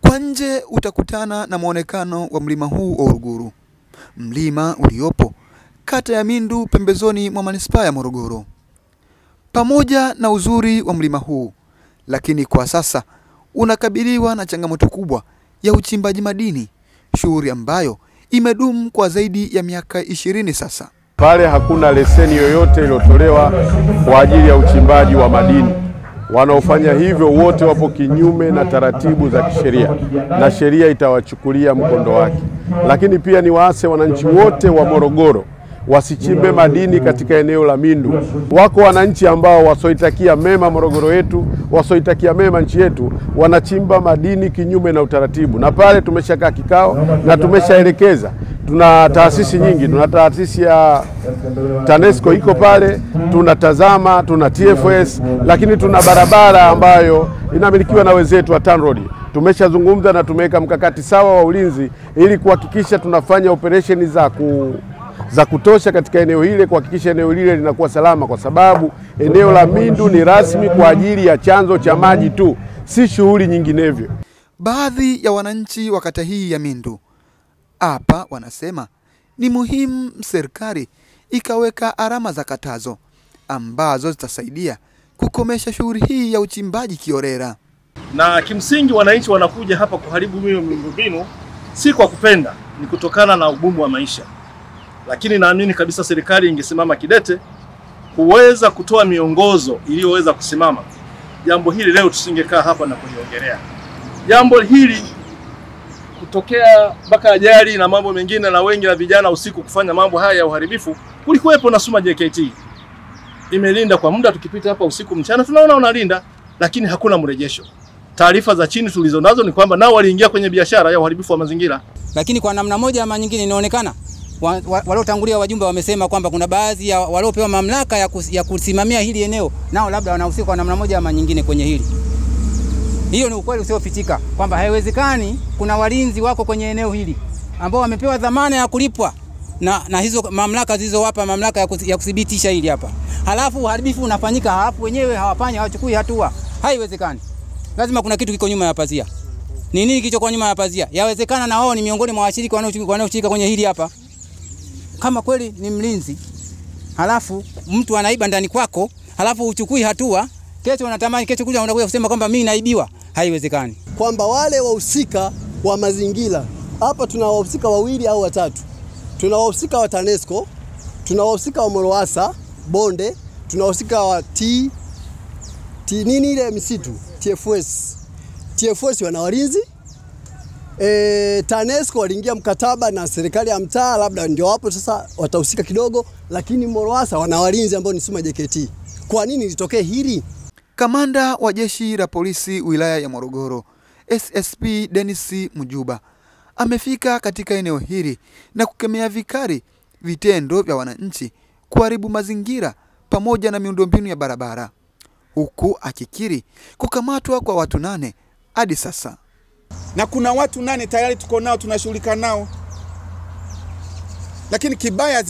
Kwa nje utakutana na muonekano wa mlima huu wa Uruguru, mlima uliopo kata ya Mindu pembezoni mwa manispaa ya Morogoro. Pamoja na uzuri wa mlima huu, lakini kwa sasa unakabiliwa na changamoto kubwa ya uchimbaji madini, shughuli ambayo imedumu kwa zaidi ya miaka 20 sasa. Pale hakuna leseni yoyote iliyotolewa kwa ajili ya uchimbaji wa madini. Wanaofanya hivyo wote wapo kinyume na taratibu za kisheria na sheria itawachukulia mkondo wake. Lakini pia ni waase wananchi wote wa Morogoro wasichimbe madini katika eneo la Mindu. Wako wananchi ambao wasoitakia mema Morogoro yetu, wasoitakia mema nchi yetu, wanachimba madini kinyume na utaratibu. Na pale tumeshakaa kikao na tumeshaelekeza. Tuna taasisi nyingi, tuna taasisi ya TANESCO iko pale, tunatazama, tuna TFS, lakini tuna barabara ambayo inamilikiwa na wenzetu wa TANROADS. Tumeshazungumza na tumeweka mkakati sawa wa ulinzi ili kuhakikisha tunafanya operesheni za kutosha katika eneo hile, kuhakikisha eneo lile linakuwa salama, kwa sababu eneo la Mindu ni rasmi kwa ajili ya chanzo cha maji tu, si shughuli nyinginevyo. Baadhi ya wananchi wa kata hii ya Mindu hapa wanasema ni muhimu serikali ikaweka alama za katazo ambazo zitasaidia kukomesha shughuli hii ya uchimbaji kiholela. Na kimsingi wananchi wanakuja hapa kuharibu miundombinu si kwa kupenda, ni kutokana na ugumu wa maisha. Lakini naamini kabisa serikali ingesimama kidete kuweza kutoa miongozo iliyoweza kusimama. Jambo hili leo tusingekaa hapa na kuliongelea. Jambo hili kutokea mpaka ajali na mambo mengine na wengi na vijana usiku kufanya mambo haya ya uharibifu, kulikuwepo na SUMA JKT. Imelinda kwa muda, tukipita hapa usiku mchana tunaona unalinda, lakini hakuna mrejesho. Taarifa za chini tulizonazo ni kwamba nao waliingia kwenye biashara ya uharibifu wa mazingira. Lakini kwa namna moja ama nyingine inaonekana waliotangulia wajumbe wamesema kwamba kuna baadhi ya waliopewa mamlaka ya kusimamia hili eneo nao labda wanahusika kwa namna moja ama nyingine kwenye hili. Hiyo ni ukweli usiofichika kwamba haiwezekani kuna walinzi wako kwenye eneo hili ambao wamepewa dhamana ya kulipwa na hizo mamlaka zilizowapa mamlaka ya kudhibitisha hili hapa. Halafu uharibifu unafanyika, halafu wenyewe hawachukui hatua. Haiwezekani. Lazima kuna kitu kiko nyuma ya pazia. Ni nini kilicho kwa nyuma ya pazia? Yawezekana na wao ni miongoni mwa washiriki wanaoshirika kwenye hili hapa. Kama kweli ni mlinzi, halafu mtu anaiba ndani kwako, halafu uchukui hatua, kesho unatamani kesho kuja unakuja kusema kwamba mimi naibiwa. Haiwezekani. Kwamba wale wahusika wa mazingira, hapa tuna wahusika wawili au watatu. Tuna wahusika wa TANESCO, tuna wahusika wa Morowasa bonde, tuna wahusika wa nini ile misitu, TFS. TFS wana walinzi. TANESCO waliingia mkataba na serikali ya mtaa, labda ndio hapo sasa watahusika kidogo, lakini Morowasa wana walinzi ambao ni SUMA JKT. Kwa nini litokee hili? Kamanda wa jeshi la polisi wilaya ya Morogoro, SSP Dennis Mujuba, amefika katika eneo hili na kukemea vikali vitendo vya wananchi kuharibu mazingira pamoja na miundombinu ya barabara, huku akikiri kukamatwa kwa watu 8 hadi sasa. Na kuna watu 8 tayari tuko nao, tunashughulika nao. Lakini kibaya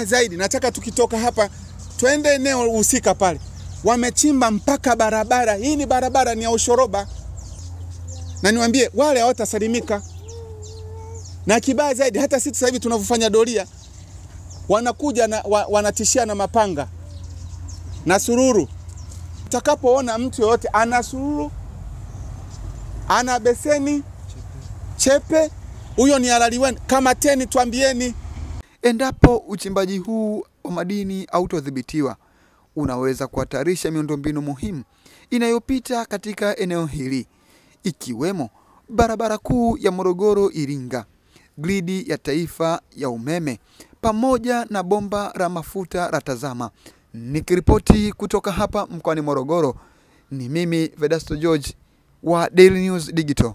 zaidi, nataka tukitoka hapa twende eneo husika pale. Wamechimba mpaka barabara. Hii ni barabara ni ya ushoroba. Na niwaambie wale hawatasalimika. Na kibaya zaidi, hata sisi sasa hivi tunavyofanya doria, wanakuja na wanatishia na mapanga na sururu. Utakapoona mtu yote ana sururu, ana beseni, chepe, huyo ni halali wenu. Kama teni tuambieni. Endapo uchimbaji huu wa madini hautodhibitiwa, unaweza kuhatarisha miundombinu muhimu inayopita katika eneo hili, ikiwemo barabara kuu ya Morogoro Iringa, gridi ya taifa ya umeme, pamoja na bomba la mafuta la Tazama. Nikiripoti kutoka hapa mkoani Morogoro, ni mimi Vedasto George wa Daily News Digital.